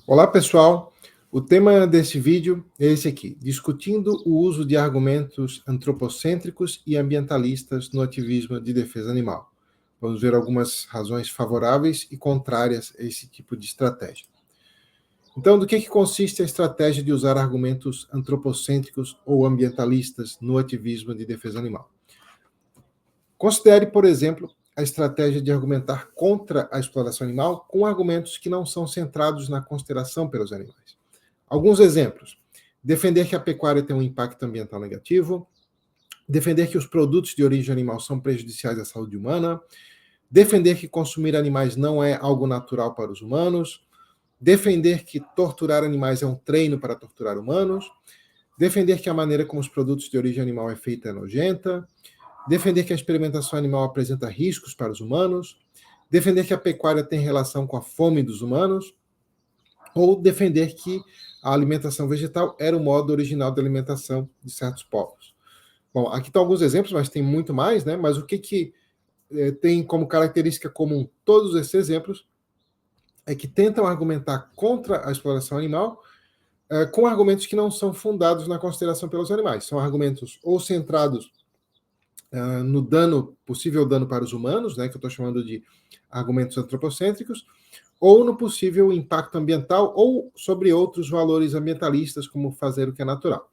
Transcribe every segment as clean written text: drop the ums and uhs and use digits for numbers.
Olá, pessoal. O tema desse vídeo é esse aqui, discutindo o uso de argumentos antropocêntricos e ambientalistas no ativismo de defesa animal. Vamos ver algumas razões favoráveis e contrárias a esse tipo de estratégia. Então, do que consiste a estratégia de usar argumentos antropocêntricos ou ambientalistas no ativismo de defesa animal? Considere, por exemplo, a estratégia de argumentar contra a exploração animal com argumentos que não são centrados na consideração pelos animais. Alguns exemplos: defender que a pecuária tem um impacto ambiental negativo, defender que os produtos de origem animal são prejudiciais à saúde humana, defender que consumir animais não é algo natural para os humanos, defender que torturar animais é um treino para torturar humanos, defender que a maneira como os produtos de origem animal é feita é nojenta, defender que a experimentação animal apresenta riscos para os humanos, defender que a pecuária tem relação com a fome dos humanos, ou defender que a alimentação vegetal era o modo original de alimentação de certos povos. Bom, aqui estão alguns exemplos, mas tem muito mais, né? Mas o que tem como característica comum todos esses exemplos é que tentam argumentar contra a exploração animal com argumentos que não são fundados na consideração pelos animais. São argumentos ou centrados no dano, possível dano para os humanos, né, que eu estou chamando de argumentos antropocêntricos, ou no possível impacto ambiental, ou sobre outros valores ambientalistas, como fazer o que é natural.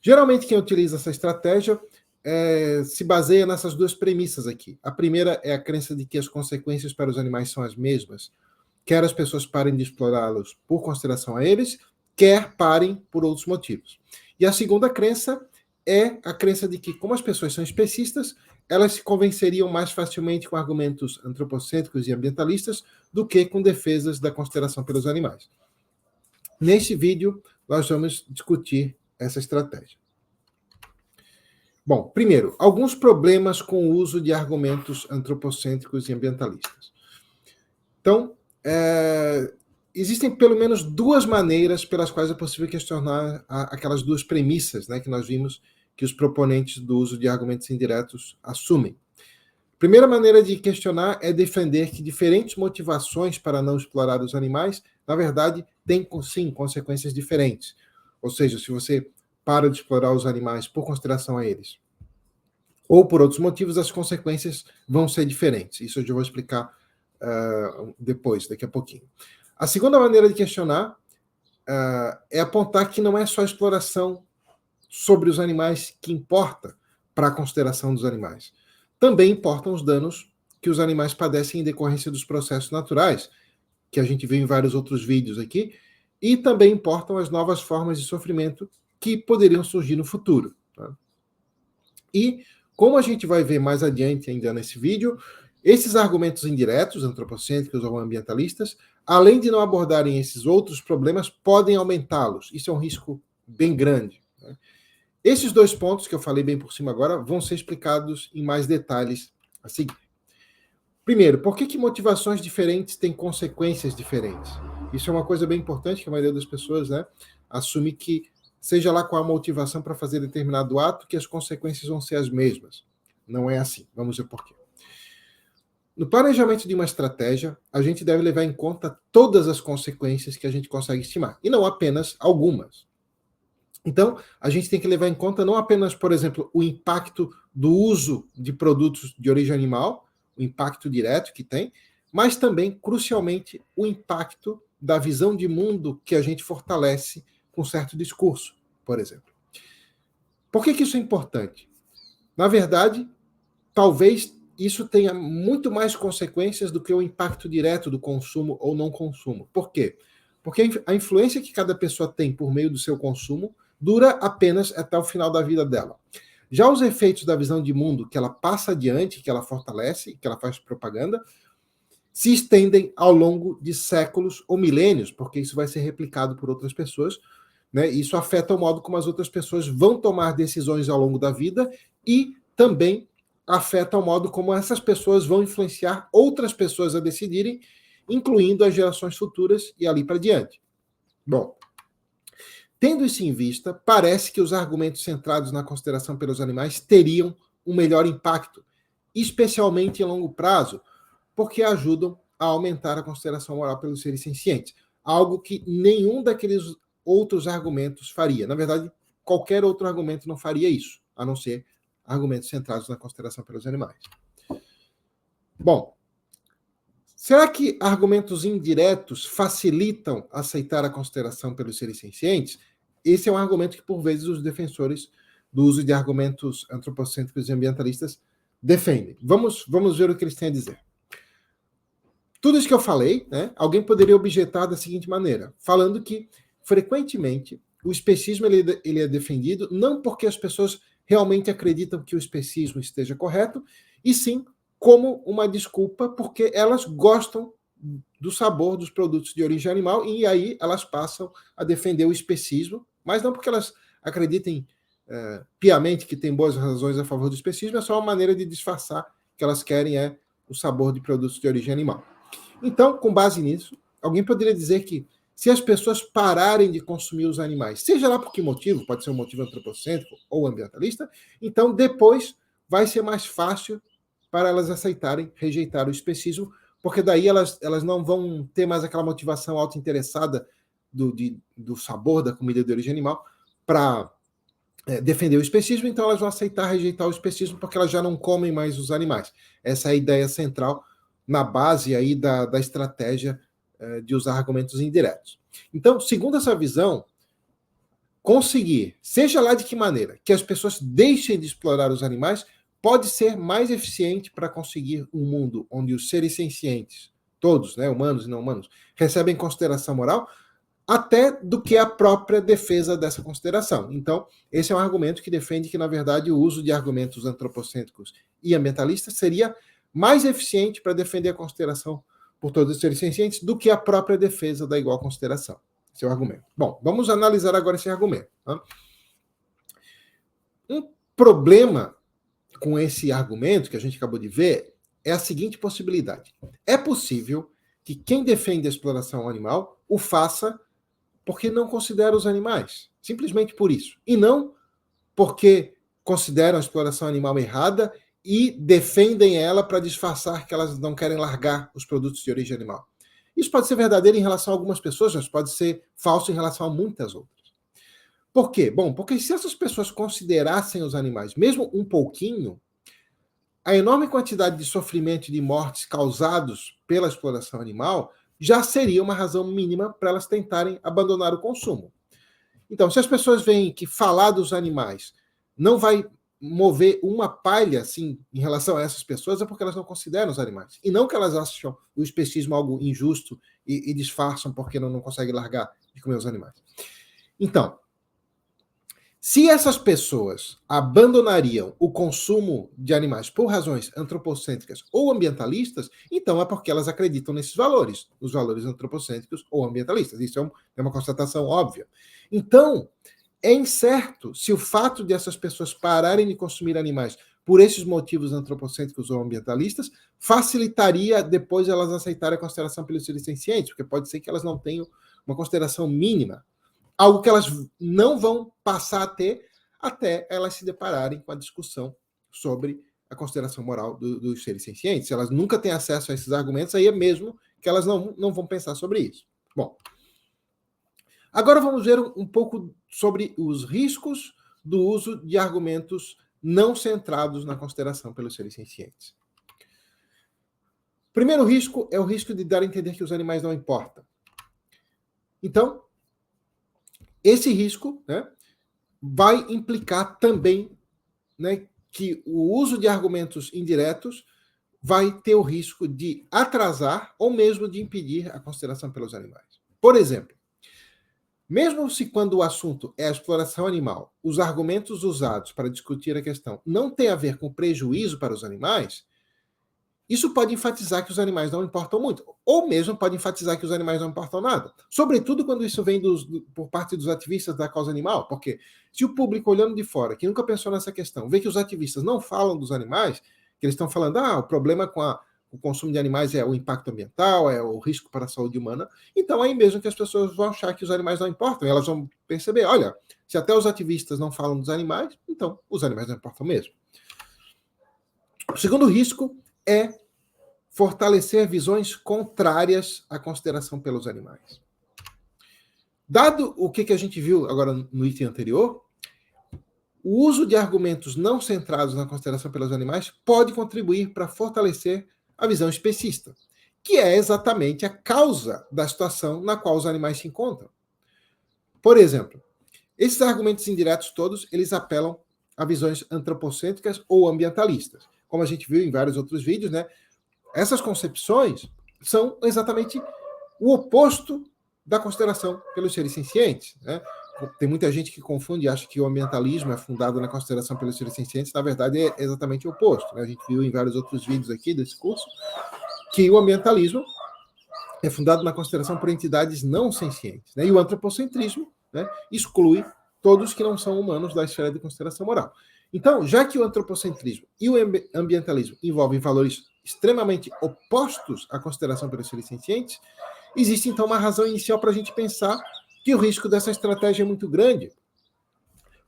Geralmente, quem utiliza essa estratégia se baseia nessas duas premissas aqui. A primeira é a crença de que as consequências para os animais são as mesmas, quer as pessoas parem de explorá-los por consideração a eles, quer parem por outros motivos. E a segunda crença é a crença de que, como as pessoas são especistas, elas se convenceriam mais facilmente com argumentos antropocêntricos e ambientalistas do que com defesas da consideração pelos animais. Neste vídeo, nós vamos discutir essa estratégia. Bom, primeiro, alguns problemas com o uso de argumentos antropocêntricos e ambientalistas. Então, existem pelo menos duas maneiras pelas quais é possível questionar aquelas duas premissas, né, que nós vimos que os proponentes do uso de argumentos indiretos assumem. A primeira maneira de questionar é defender que diferentes motivações para não explorar os animais, na verdade, têm, sim, consequências diferentes. Ou seja, se você para de explorar os animais por consideração a eles, ou por outros motivos, as consequências vão ser diferentes. Isso eu já vou explicar depois, daqui a pouquinho. A segunda maneira de questionar é apontar que não é só a exploração sobre os animais que importa para a consideração dos animais. Também importam os danos que os animais padecem em decorrência dos processos naturais, que a gente viu em vários outros vídeos aqui, e também importam as novas formas de sofrimento que poderiam surgir no futuro. Tá? E, como a gente vai ver mais adiante ainda nesse vídeo, esses argumentos indiretos, antropocêntricos ou ambientalistas, além de não abordarem esses outros problemas, podem aumentá-los. Isso é um risco bem grande. Né? Esses dois pontos que eu falei bem por cima agora vão ser explicados em mais detalhes a seguir. Primeiro, por que motivações diferentes têm consequências diferentes? Isso é uma coisa bem importante que a maioria das pessoas, né, assume que, seja lá qual a motivação para fazer determinado ato, que as consequências vão ser as mesmas. Não é assim. Vamos ver por quê. No planejamento de uma estratégia, a gente deve levar em conta todas as consequências que a gente consegue estimar, e não apenas algumas. Então, a gente tem que levar em conta não apenas, por exemplo, o impacto do uso de produtos de origem animal, o impacto direto que tem, mas também, crucialmente, o impacto da visão de mundo que a gente fortalece com certo discurso, por exemplo. Por que isso é importante? Na verdade, talvez isso tenha muito mais consequências do que o impacto direto do consumo ou não consumo. Por quê? Porque a influência que cada pessoa tem por meio do seu consumo dura apenas até o final da vida dela. Já os efeitos da visão de mundo que ela passa adiante, que ela fortalece, que ela faz propaganda, se estendem ao longo de séculos ou milênios, porque isso vai ser replicado por outras pessoas, né? Isso afeta o modo como as outras pessoas vão tomar decisões ao longo da vida e também afeta o modo como essas pessoas vão influenciar outras pessoas a decidirem, incluindo as gerações futuras e ali para diante. Bom, tendo isso em vista, parece que os argumentos centrados na consideração pelos animais teriam um melhor impacto, especialmente em longo prazo, porque ajudam a aumentar a consideração moral pelos seres sencientes. Algo que nenhum daqueles outros argumentos faria. Na verdade, qualquer outro argumento não faria isso, a não ser argumentos centrados na consideração pelos animais. Bom, será que argumentos indiretos facilitam aceitar a consideração pelos seres sencientes? Esse é um argumento que, por vezes, os defensores do uso de argumentos antropocêntricos e ambientalistas defendem. Vamos ver o que eles têm a dizer. Tudo isso que eu falei, né, alguém poderia objetar da seguinte maneira, falando que, frequentemente, o especismo ele é defendido não porque as pessoas realmente acreditam que o especismo esteja correto, e sim como uma desculpa porque elas gostam do sabor dos produtos de origem animal e aí elas passam a defender o especismo, mas não porque elas acreditem piamente que tem boas razões a favor do especismo, é só uma maneira de disfarçar que elas querem o sabor de produtos de origem animal. Então, com base nisso, alguém poderia dizer que se as pessoas pararem de consumir os animais, seja lá por que motivo, pode ser um motivo antropocêntrico ou ambientalista, então depois vai ser mais fácil para elas aceitarem, rejeitar o especismo, porque daí elas não vão ter mais aquela motivação autointeressada do sabor da comida de origem animal para defender o especismo, então elas vão aceitar, rejeitar o especismo, porque elas já não comem mais os animais. Essa é a ideia central na base aí da estratégia de usar argumentos indiretos. Então, segundo essa visão, conseguir, seja lá de que maneira, que as pessoas deixem de explorar os animais, pode ser mais eficiente para conseguir um mundo onde os seres sencientes, todos, né, humanos e não humanos, recebem consideração moral, até do que a própria defesa dessa consideração. Então, esse é um argumento que defende que, na verdade, o uso de argumentos antropocêntricos e ambientalistas seria mais eficiente para defender a consideração por todos os seres sencientes do que a própria defesa da igual consideração. Esse é o argumento. Bom, vamos analisar agora esse argumento. Tá? Um problema com esse argumento que a gente acabou de ver é a seguinte possibilidade. É possível que quem defende a exploração animal o faça porque não considera os animais. Simplesmente por isso. E não porque consideram a exploração animal errada e defendem ela para disfarçar que elas não querem largar os produtos de origem animal. Isso pode ser verdadeiro em relação a algumas pessoas, mas pode ser falso em relação a muitas outras. Por quê? Bom, porque se essas pessoas considerassem os animais, mesmo um pouquinho, a enorme quantidade de sofrimento e de mortes causados pela exploração animal já seria uma razão mínima para elas tentarem abandonar o consumo. Então, se as pessoas veem que falar dos animais não vai mover uma palha assim, em relação a essas pessoas, é porque elas não consideram os animais. E não que elas acham o especismo algo injusto e disfarçam porque não conseguem largar de comer os animais. Então, se essas pessoas abandonariam o consumo de animais por razões antropocêntricas ou ambientalistas, então é porque elas acreditam nesses valores, os valores antropocêntricos ou ambientalistas. Isso é uma constatação óbvia. Então, é incerto se o fato de essas pessoas pararem de consumir animais por esses motivos antropocêntricos ou ambientalistas facilitaria depois elas aceitarem a consideração pelos seres sencientes, porque pode ser que elas não tenham uma consideração mínima, algo que elas não vão passar a ter até elas se depararem com a discussão sobre a consideração moral dos seres sencientes. Se elas nunca têm acesso a esses argumentos, aí é mesmo que elas não vão pensar sobre isso. Bom, agora vamos ver um pouco sobre os riscos do uso de argumentos não centrados na consideração pelos seres sencientes. O primeiro risco é o risco de dar a entender que os animais não importam. Então, esse risco, né, vai implicar também, né, que o uso de argumentos indiretos vai ter o risco de atrasar ou mesmo de impedir a consideração pelos animais. Por exemplo, mesmo se quando o assunto é a exploração animal, os argumentos usados para discutir a questão não têm a ver com prejuízo para os animais, isso pode enfatizar que os animais não importam muito, ou mesmo pode enfatizar que os animais não importam nada. Sobretudo quando isso vem por parte dos ativistas da causa animal, porque se o público olhando de fora, que nunca pensou nessa questão, vê que os ativistas não falam dos animais, que eles estão falando, o problema com o consumo de animais é o impacto ambiental, é o risco para a saúde humana, então aí mesmo que as pessoas vão achar que os animais não importam, elas vão perceber, olha, se até os ativistas não falam dos animais, então os animais não importam mesmo. O segundo risco é fortalecer visões contrárias à consideração pelos animais. Dado o que a gente viu agora no item anterior, o uso de argumentos não centrados na consideração pelos animais pode contribuir para fortalecer a visão especista, que é exatamente a causa da situação na qual os animais se encontram. Por exemplo, esses argumentos indiretos todos, eles apelam a visões antropocêntricas ou ambientalistas. Como a gente viu em vários outros vídeos, né? Essas concepções são exatamente o oposto da consideração pelos seres sencientes, né? Tem muita gente que confunde e acha que o ambientalismo é fundado na consideração pelos seres sencientes. Na verdade, é exatamente o oposto, né? A gente viu em vários outros vídeos aqui desse curso que o ambientalismo é fundado na consideração por entidades não sencientes, né? E o antropocentrismo, né, exclui todos que não são humanos da esfera de consideração moral. Então, já que o antropocentrismo e o ambientalismo envolvem valores extremamente opostos à consideração pelos seres sencientes, existe então uma razão inicial para a gente pensar que o risco dessa estratégia é muito grande,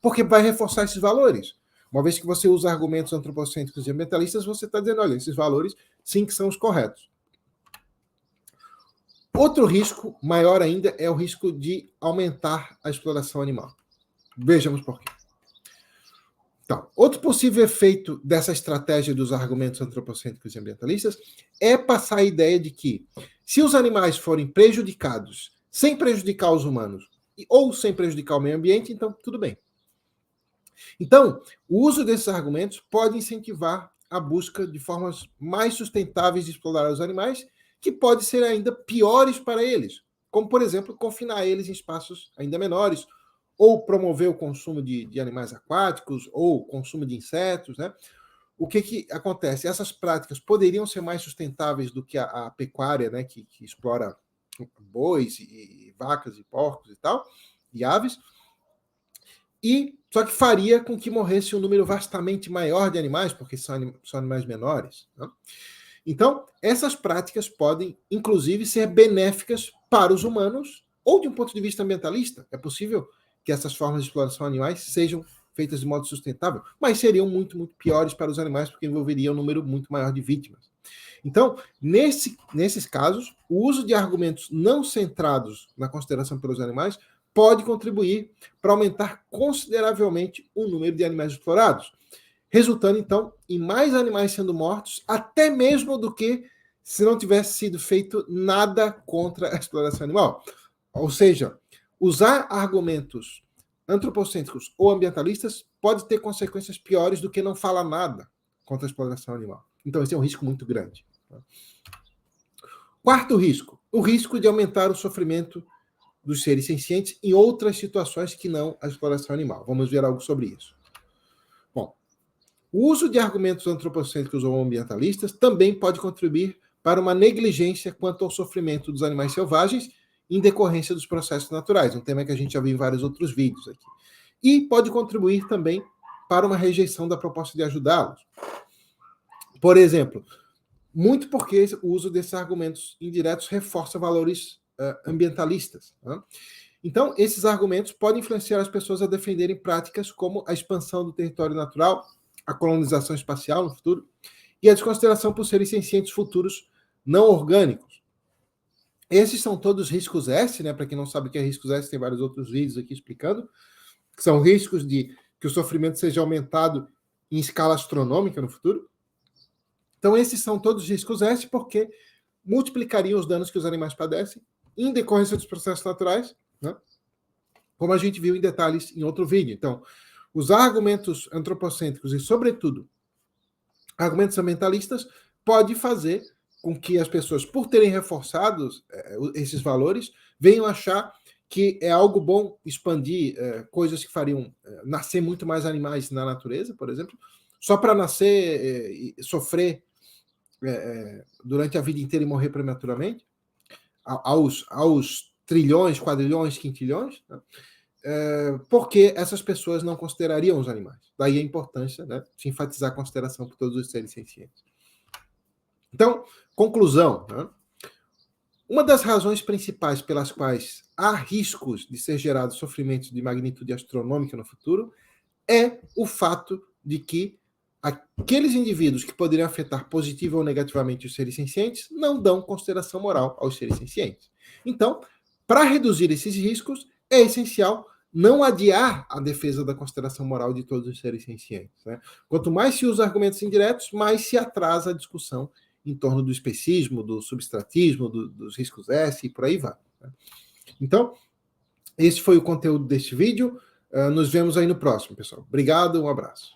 porque vai reforçar esses valores. Uma vez que você usa argumentos antropocêntricos e ambientalistas, você está dizendo, olha, esses valores sim que são os corretos. Outro risco, maior ainda, é o risco de aumentar a exploração animal. Vejamos por quê. Então, outro possível efeito dessa estratégia dos argumentos antropocêntricos e ambientalistas é passar a ideia de que, se os animais forem prejudicados sem prejudicar os humanos ou sem prejudicar o meio ambiente, então tudo bem. Então, o uso desses argumentos pode incentivar a busca de formas mais sustentáveis de explorar os animais, que podem ser ainda piores para eles, como, por exemplo, confinar eles em espaços ainda menores, ou promover o consumo de animais aquáticos, ou consumo de insetos, né? O que acontece? Essas práticas poderiam ser mais sustentáveis do que a pecuária, né, que explora bois e vacas e porcos e tal, e aves, e só que faria com que morresse um número vastamente maior de animais, porque são animais menores, né? Então, essas práticas podem, inclusive, ser benéficas para os humanos, ou de um ponto de vista ambientalista. É possível que essas formas de exploração animais sejam feitas de modo sustentável, mas seriam muito, muito piores para os animais, porque envolveriam um número muito maior de vítimas. Então, nesses casos, o uso de argumentos não centrados na consideração pelos animais pode contribuir para aumentar consideravelmente o número de animais explorados, resultando, então, em mais animais sendo mortos, até mesmo do que se não tivesse sido feito nada contra a exploração animal. Ou seja, usar argumentos antropocêntricos ou ambientalistas pode ter consequências piores do que não falar nada contra a exploração animal. Então, esse é um risco muito grande. Quarto risco, o risco de aumentar o sofrimento dos seres sencientes em outras situações que não a exploração animal. Vamos ver algo sobre isso. Bom, o uso de argumentos antropocêntricos ou ambientalistas também pode contribuir para uma negligência quanto ao sofrimento dos animais selvagens em decorrência dos processos naturais, um tema que a gente já viu em vários outros vídeos aqui. E pode contribuir também para uma rejeição da proposta de ajudá-los. Por exemplo, muito porque o uso desses argumentos indiretos reforça valores ambientalistas, né? Então, esses argumentos podem influenciar as pessoas a defenderem práticas como a expansão do território natural, a colonização espacial no futuro e a desconsideração por seres sencientes futuros não orgânicos. Esses são todos riscos S, né? Para quem não sabe o que é riscos S, tem vários outros vídeos aqui explicando, que são riscos de que o sofrimento seja aumentado em escala astronômica no futuro. Então, esses são todos riscos S porque multiplicariam os danos que os animais padecem em decorrência dos processos naturais, né? Como a gente viu em detalhes em outro vídeo. Então, usar argumentos antropocêntricos e, sobretudo, argumentos ambientalistas pode fazer com que as pessoas, por terem reforçado esses valores, venham achar que é algo bom expandir coisas que fariam nascer muito mais animais na natureza, por exemplo, só para nascer e sofrer durante a vida inteira e morrer prematuramente, aos trilhões, quadrilhões, quintilhões, né? Porque essas pessoas não considerariam os animais. Daí a importância, né, de enfatizar a consideração por todos os seres sencientes. Então, conclusão, né? Uma das razões principais pelas quais há riscos de ser gerados sofrimentos de magnitude astronômica no futuro é o fato de que aqueles indivíduos que poderiam afetar positivo ou negativamente os seres sencientes não dão consideração moral aos seres sencientes. Então, para reduzir esses riscos, é essencial não adiar a defesa da consideração moral de todos os seres sencientes. Né? Quanto mais se usa argumentos indiretos, mais se atrasa a discussão em torno do especismo, do substratismo, dos riscos S e por aí vai. Né? Então, esse foi o conteúdo deste vídeo. Nos vemos aí no próximo, pessoal. Obrigado, um abraço.